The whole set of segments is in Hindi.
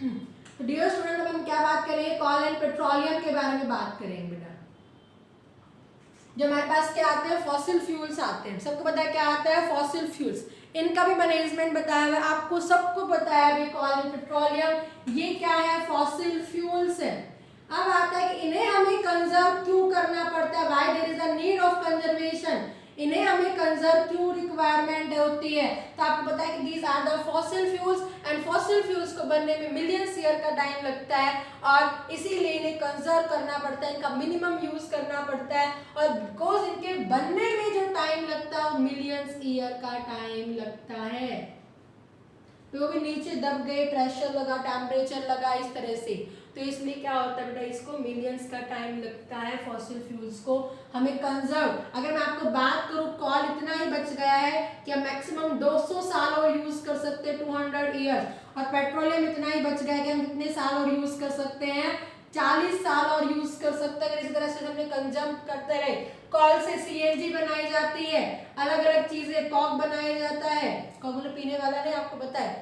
तो डियर स्टूडेंट, अब हम क्या बात करेंगे, कॉल एंड पेट्रोलियम के बारे में बात करेंगे बेटा। जो हमारे पास क्या आते हैं, फॉसिल फ्यूल्स आते हैं। सबको पता है क्या आता है, फॉसिल फ्यूल्स। इनका भी मैनेजमेंट बताया हुआ है, आपको सबको बताया है कॉल एंड पेट्रोलियम ये क्या है, फॉसिल फ्यूल्स है। अब आता है कि इन्हें हमें कंजर्व क्यों करना पड़ता है, why there is a need of conservation, इन्हें हमें कंजर्व क्यों रिक्वायरमेंट होती है। तो आपको पता है कि these are the fossil fuels and fossil fuels को बनने में मिलियंस ईयर का टाइम लगता है और इसीलिए इन्हें कंजर्व करना पड़ता है, इनका मिनिमम यूज करना पड़ता है और बिकॉज इनके बनने में जो टाइम लगता है वो मिलियंस ईयर का टाइम लगता है। तो वो भी नीचे दब गए, प्रेशर लगा, टेम्परेचर लगा, इस तरह से। तो इसलिए क्या होता है बेटा, इसको मिलियंस का टाइम लगता है फॉसिल फ्यूल्स को हमें कंजर्व। अगर मैं आपको बात करूं, कॉल इतना ही बच गया है कि हम मैक्सिमम 200 साल और यूज कर सकते हैं, 200 ईयर्स, और पेट्रोलियम इतना ही बच गया है कि हम कितने साल और यूज कर सकते हैं, 40 साल और यूज कर सकते हैं। अगर इसी तरह से हमने कंजर्व करते रहे, कॉल से सीएनजी बनाई जाती है, अलग अलग चीजें, कॉक बनाया जाता है, कॉक मतलब पीने वाला नहीं, आपको पता है,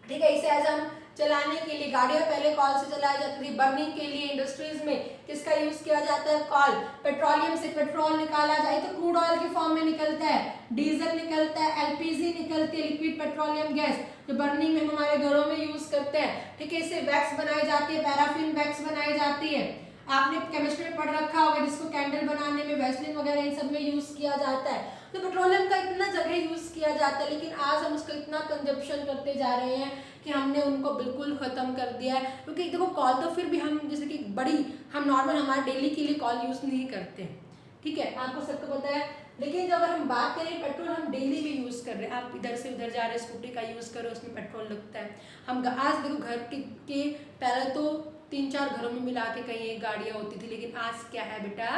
ठीक है। इसे एज हम चलाने के लिए, गाड़ियां पहले कॉल से चलाई जाती थी, बर्निंग के लिए इंडस्ट्रीज में किसका यूज किया जाता है, कॉल। पेट्रोलियम से पेट्रोल निकाला जाए तो क्रूड ऑयल के फॉर्म में निकलता है, डीजल निकलता है, एलपीजी निकलती है, लिक्विड पेट्रोलियम गैस, जो बर्निंग में हम हमारे घरों में यूज करते हैं, ठीक है। इससे वैक्स बनाई जाती है, पैराफिन वैक्स बनाई जाती है, आपने केमिस्ट्री में पढ़ रखा होगा, जिसको कैंडल बनाने में, वैसलीन वगैरह इन सब में यूज किया जाता है। तो पेट्रोलियम का इतना जगह यूज किया जाता है, लेकिन आज हम उसका इतना कंजप्शन करते जा रहे हैं कि हमने उनको बिल्कुल खत्म कर दिया है। क्योंकि देखो कॉल तो फिर भी हम जैसे कि बड़ी, हम नॉर्मल हमारे डेली के लिए कॉल यूज नहीं करते हैं, ठीक है, आपको सबको पता है। लेकिन जब हम बात करें पेट्रोल, हम डेली में यूज कर रहे हैं, आप इधर से उधर जा रहे हैं, स्कूटी का यूज करो, उसमें पेट्रोल लगता है। हम आज देखो घर के पहले तो 3-4 घरों में मिला के कहीं एक गाड़ियां होती थी, लेकिन आज क्या है बेटा,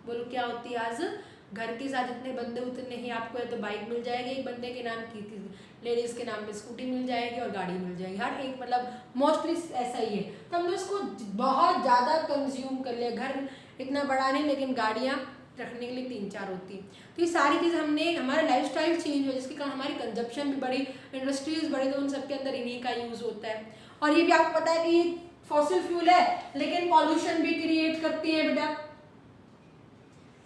बोलो क्या होती है आज, घर के साथ जितने बंदे उतने ही आपको, या तो बाइक मिल जाएगी एक बंदे के नाम की, लेडीज के नाम पे स्कूटी मिल जाएगी और गाड़ी मिल जाएगी, हर एक, मतलब मोस्टली ऐसा ही है। तो हमने उसको बहुत ज़्यादा कंज्यूम कर लिया, घर इतना बड़ा नहीं लेकिन गाड़ियाँ रखने के लिए 3-4 होती। तो ये सारी चीज़ हमने, हमारा लाइफस्टाइल चेंज हो जिसके कारण हमारी कंजप्शन भी बढ़ी, इंडस्ट्रीज बढ़ी, तो उन सबके अंदर इन्हीं का यूज़ होता है। और ये भी आपको पता है कि ये फॉसिल फ्यूल है लेकिन पॉल्यूशन भी क्रिएट करती है बेटा,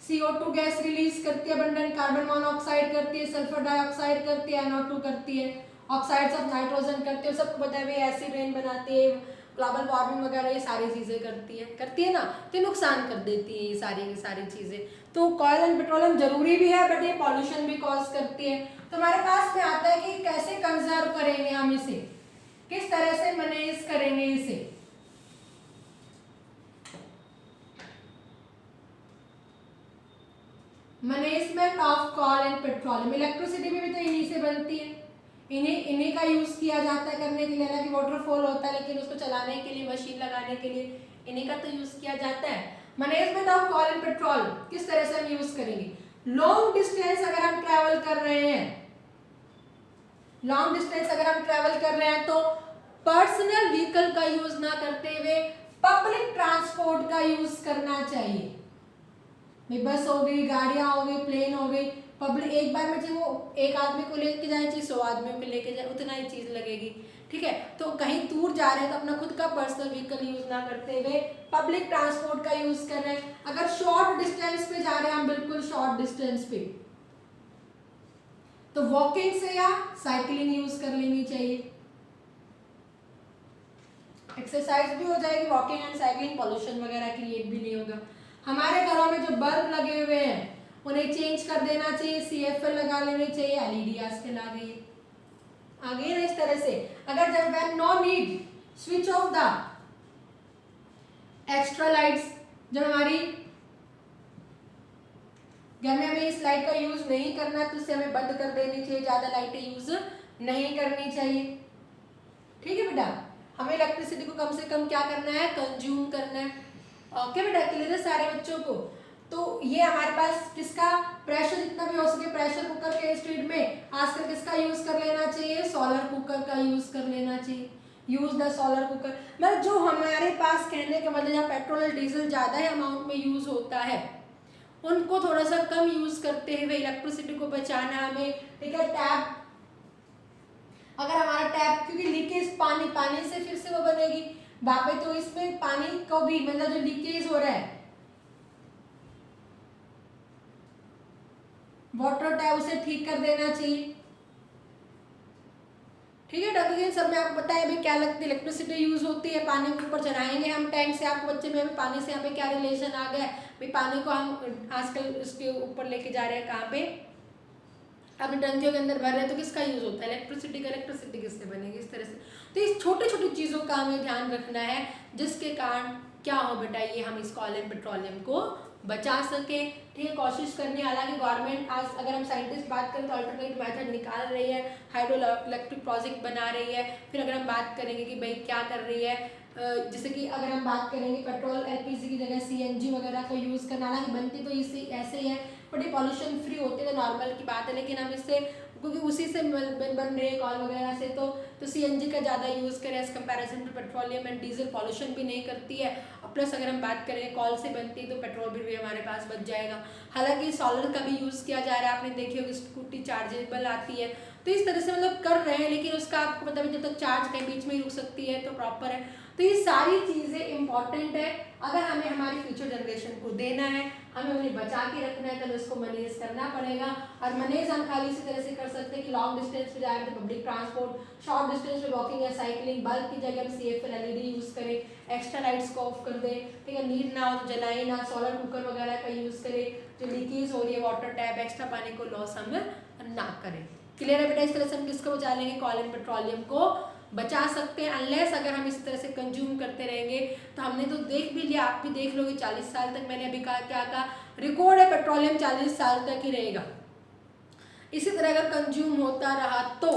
CO2 गैस रिलीज करती है, अबंडेंट कार्बन मोनोऑक्साइड करती है, सल्फर डाइऑक्साइड करती है, NO2 करती है, ऑक्साइड्स ऑफ नाइट्रोजन करती है, सबको पता है भाई, एसिड रेन बनाती है, ग्लोबल वार्मिंग वगैरह ये सारी चीजें करती है ना, तो नुकसान कर देती है ये सारी चीजें। तो कॉयल एंड पेट्रोलियम जरूरी भी है बट ये पॉल्यूशन भी कॉज करती है। तो हमारे पास में आता है कि कैसे कंजर्व करेंगे हम इसे, किस तरह से मैनेज करेंगे इसे। Management of call and petroleum, electricity में भी तो इन्हीं से बनती है, इन्हीं का यूज किया जाता है करने के लिए, हालांकि वाटरफॉल होता है लेकिन उसको चलाने के लिए, मशीन लगाने के लिए इन्हीं का तो यूज किया जाता है। Management of call and petrol किस तरह से हम यूज करेंगे, लॉन्ग डिस्टेंस अगर हम ट्रेवल कर रहे हैं, लॉन्ग डिस्टेंस अगर हम ट्रेवल कर रहे हैं तो पर्सनल व्हीकल का यूज ना करते हुए पब्लिक ट्रांसपोर्ट का यूज करना चाहिए। बस हो गई, गाड़ियां हो गई, प्लेन हो गई, पब्लिक एक बार में, वो एक आदमी को लेके जाए चाहिए 100 आदमी को लेके जाए, उतना ही चीज लगेगी, ठीक है। तो कहीं दूर जा रहे हैं तो अपना खुद का पर्सनल व्हीकल यूज ना करते हुए पब्लिक ट्रांसपोर्ट का यूज कर रहे हैं। अगर शॉर्ट डिस्टेंस पे जा रहे हैं हम, बिल्कुल शॉर्ट डिस्टेंस पे, तो वॉकिंग से या साइकिलिंग यूज कर लेनी चाहिए, एक्सरसाइज भी हो जाएगी, वॉकिंग एंड साइकिलिंग, पॉल्यूशन वगैरह क्रिएट भी नहीं होगा। हमारे घरों में जो बल्ब लगे हुए हैं उन्हें चेंज कर देना चाहिए, CFL लगा लेने चाहिए, LED आजकल आ गई ना, इस तरह से। अगर जब when no need, switch off the extra lights, जब हमारी घर में हमें इस लाइट का यूज नहीं करना तो उससे हमें बंद कर देनी चाहिए, ज्यादा लाइटें यूज नहीं करनी चाहिए, ठीक है बेटा। हमें इलेक्ट्रिसिटी को कम से कम क्या करना है, कंज्यूम करना है। ओके बेटा, क्लियर है सारे बच्चों को। तो ये हमारे पास किसका, प्रेशर जितना भी हो सके प्रेशर कुकर के स्टीड में आजकल किसका यूज कर लेना चाहिए, सोलर कुकर का यूज कर लेना चाहिए, यूज द सोलर कुकर। मतलब जो हमारे पास, कहने का मतलब जहाँ पेट्रोल और डीजल ज्यादा है अमाउंट में यूज होता है उनको थोड़ा सा कम यूज करते हुए इलेक्ट्रिसिटी को बचाना हमें, ठीक है। टैप, अगर हमारा टैप, क्योंकि लीकेज पानी से फिर से वो बनेगी वहां पे, तो इसमें पानी को भी मतलब जो लीकेज हो रहा है वाटर टैप उसे ठीक कर देना चाहिए। ठीक है, डॉक्टर सब में आपको पता है अभी क्या लगती है, इलेक्ट्रिसिटी यूज होती है, पानी के ऊपर चढ़ाएंगे हम टैंक से, आपको बच्चे में अभी पानी से यहाँ पे क्या रिलेशन आ गया, भाई पानी को हम आजकल उसके ऊपर लेके जा रहे हैं कहाँ पे, अपने टंकियों के अंदर भर रहे हैं, तो किसका यूज होता है, इलेक्ट्रिसिटी का। इलेक्ट्रिसिटी किससे बनेगी, इस तरह से। तो इस छोटी छोटी चीजों का हमें ध्यान रखना है, जिसके कारण क्या हो बेटा, ये हम इस ऑयल एंड पेट्रोलियम को बचा सके। ठीक है, कोशिश करनी है। हालांकि गवर्नमेंट आज अगर हम साइंटिस्ट बात करें तो अल्टरनेट मेथड निकाल रही है, हाइड्रो इलेक्ट्रिक प्रोजेक्ट बना रही है। फिर अगर हम बात करेंगे कि भाई क्या कर रही है, जैसे कि अगर हम बात करेंगे पेट्रोल एलपीजी की जगह सीएनजी वगैरह का यूज़ करना, हालांकि बनती तो इसी ऐसे ही है बट ये पॉल्यूशन फ्री होती है तो नॉर्मल की बात है, लेकिन हम इससे क्योंकि उसी से बन रहे कॉल वगैरह से तो सीएनजी का ज़्यादा यूज़ करें as comparison to petroleum and diesel, pollution भी नहीं करती है। प्लस अगर हम बात करें कॉल से बनती है तो पेट्रोल भी हमारे पास बच जाएगा। हालांकि सोलर का भी यूज़ किया जा रहा है, आपने देखी होगी स्कूटी चार्जेबल आती है, तो इस तरह से मतलब कर रहे हैं, लेकिन उसका आपको पता है जब तक चार्ज कहीं बीच में ही रुक सकती है तो प्रॉपर है। तो ये सारी चीज़ें इंपॉर्टेंट है, अगर हमें हमारी फ्यूचर जनरेशन को देना है, हमें उन्हें बचा के रखना है, तो इसको मैनेज करना पड़ेगा। और मैनेज हम खाली इसी तरह से कर सकते हैं कि लॉन्ग डिस्टेंस पे जाए तो पब्लिक ट्रांसपोर्ट, शॉर्ट डिस्टेंस पे वॉकिंग या साइकिलिंग, बल्ब की जगह हम CFL LED यूज़ करें, एक्स्ट्रा लाइट्स को ऑफ कर दें, ठीक है, नीड ना हो तो जलाएं ना, सोलर कुकर वगैरह का यूज़ करें, जो लीकेज हो रही है वाटर टैप, एक्स्ट्रा पानी को लॉस हम ना करें। क्लियर है बेटा, इस तरह से हम किसको बचा लेंगे, कॉल एंड पेट्रोलियम को बचा सकते हैं। अनलेस अगर हम इस तरह से कंज्यूम करते रहेंगे, तो हमने तो देख भी लिया, आप भी देख लोगे 40 साल तक, मैंने अभी कहा क्या कहा, रिकॉर्ड है पेट्रोलियम 40 साल तक ही रहेगा। इसी तरह अगर कंज्यूम होता रहा तो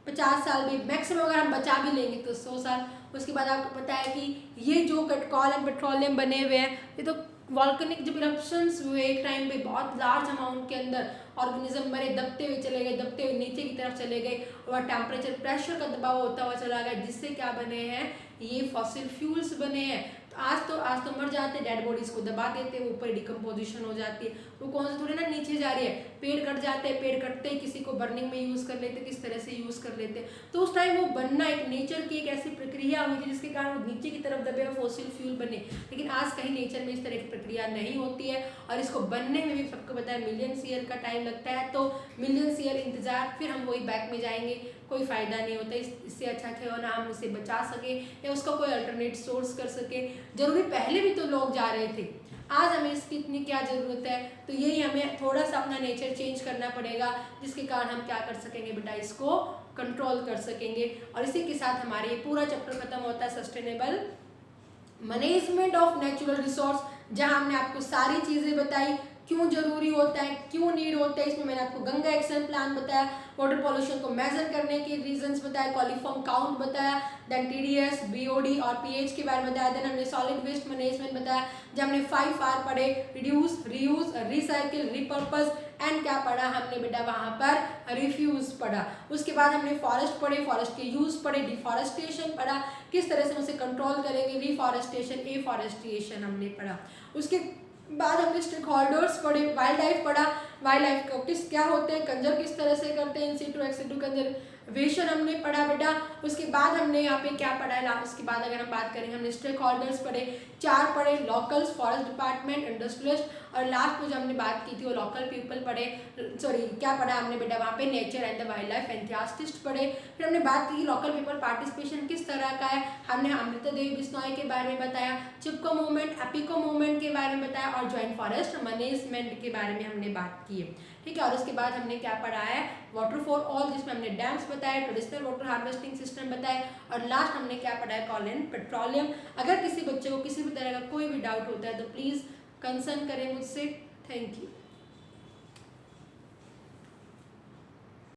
50 साल भी मैक्सिमम, अगर हम बचा भी लेंगे तो 100 साल। उसके बाद आपको पता है कि ये जो कॉल एंड पेट्रोलियम बने हुए हैं, ये तो वॉल्केनिक जब इरप्शंस हुए एक टाइम पे बहुत लार्ज अमाउंट के अंदर ऑर्गेनिज्म मरे, दबते हुए चले गए, दबते हुए नीचे की तरफ चले गए, और टेम्परेचर प्रेशर का दबाव होता हुआ चला गया, जिससे क्या बने हैं, ये फॉसिल फ्यूल्स बने हैं। आज तो मर जाते हैं, डेड बॉडीज को दबा देते हैं, ऊपर डिकम्पोजिशन हो जाती है, वो कौन सा थोड़ी ना नीचे जा रही है, पेड़ कट जाते हैं, पेड़ कटते ही किसी को बर्निंग में यूज़ कर लेते, किस तरह से यूज़ कर लेते हैं। तो उस टाइम वो बनना एक नेचर की एक ऐसी प्रक्रिया हुई थी जिसके कारण वो नीचे की तरफ दबे और फॉसिल फ्यूल बने। लेकिन आज कहीं नेचर में इस तरह की प्रक्रिया नहीं होती है, और इसको बनने में भी सबको पता है मिलियंस ईयर का टाइम लगता है, तो मिलियंस ईयर इंतजार, फिर हम वही बैक में जाएंगे, कोई फ़ायदा नहीं होता। इससे अच्छा क्यों ना हम उसे बचा सके या उसका कोई अल्टरनेट सोर्स कर सके। जरूरी पहले भी तो लोग जा रहे थे, आज हमें इसकी इतनी क्या ज़रूरत है, तो यही हमें थोड़ा सा अपना नेचर चेंज करना पड़ेगा, जिसके कारण हम क्या कर सकेंगे बेटा, इसको कंट्रोल कर सकेंगे। और इसी के साथ हमारे ये पूरा चैप्टर खत्म होता है, sustainable management of natural resource, जहां हमने आपको सारी चीज़ें बताई, क्यों जरूरी होता है, क्यों नीड होता है। इसमें मैंने आपको गंगा एक्शन प्लान बताया, वाटर पॉल्यूशन को मेजर करने के रीजंस बताया, कॉलीफॉर्म काउंट बताया, देन TDS, BOD और pH के बारे में बताया, देन हमने सॉलिड वेस्ट मैनेजमेंट बताया, जब हमने 5R पढ़े, reduce, reuse, recycle, repurpose, and क्या पढ़ा हमने बेटा वहाँ पर, रिफ्यूज पढ़ा। उसके बाद हमने फॉरेस्ट पढ़े, फॉरेस्ट के यूज पढ़े, डिफॉरेस्टेशन पढ़ा, किस तरह से उसे कंट्रोल करेंगे, रिफॉरेस्टेशन, एफॉरेस्टेशन हमने पढ़ा। उसके बाद हमने स्टेक होल्डर्स पढ़े, वाइल्ड लाइफ पढ़ा, वाइल्ड लाइफ को क्या होते हैं, कंजर्व किस तरह से करते हैं, इन सिटू एक्स सिटू कंजर्वेशन हमने पढ़ा बेटा। उसके बाद हमने यहाँ पे क्या पढ़ा है, उसके बाद अगर हम बात करेंगे हमने स्टेक होल्डर्स पढ़े, 4 पढ़े, लोकल्स, फॉरेस्ट डिपार्टमेंट, इंडस्ट्रियलिस्ट, और लास्ट में जो हमने बात की थी वो लोकल पीपल पढ़े, सॉरी क्या पढ़ा हमने बेटा वहाँ पे, nature and the wild life enthusiast पढ़े। फिर हमने बात की लोकल पीपल पार्टिसिपेशन किस तरह का है, हमने अमृता देवी बिश्नोई के बारे में बताया, चिपको मूवमेंट, एपिको मूवमेंट के बारे में बताया, और ज्वाइंट फॉरेस्ट मैनेजमेंट के बारे में हमने बात की है। ठीक है, और उसके बाद हमने क्या पढ़ा है, वाटर फॉर ऑल, जिसमें हमने डैम्स बताए, ट्रेडिशनल वाटर हार्वेस्टिंग सिस्टम बताए, और लास्ट हमने क्या पढ़ा है, कॉल एंड पेट्रोलियम। अगर किसी बच्चे को किसी भी तरह का कोई भी डाउट होता है तो प्लीज़ कंसर्न करें मुझसे। Thank you.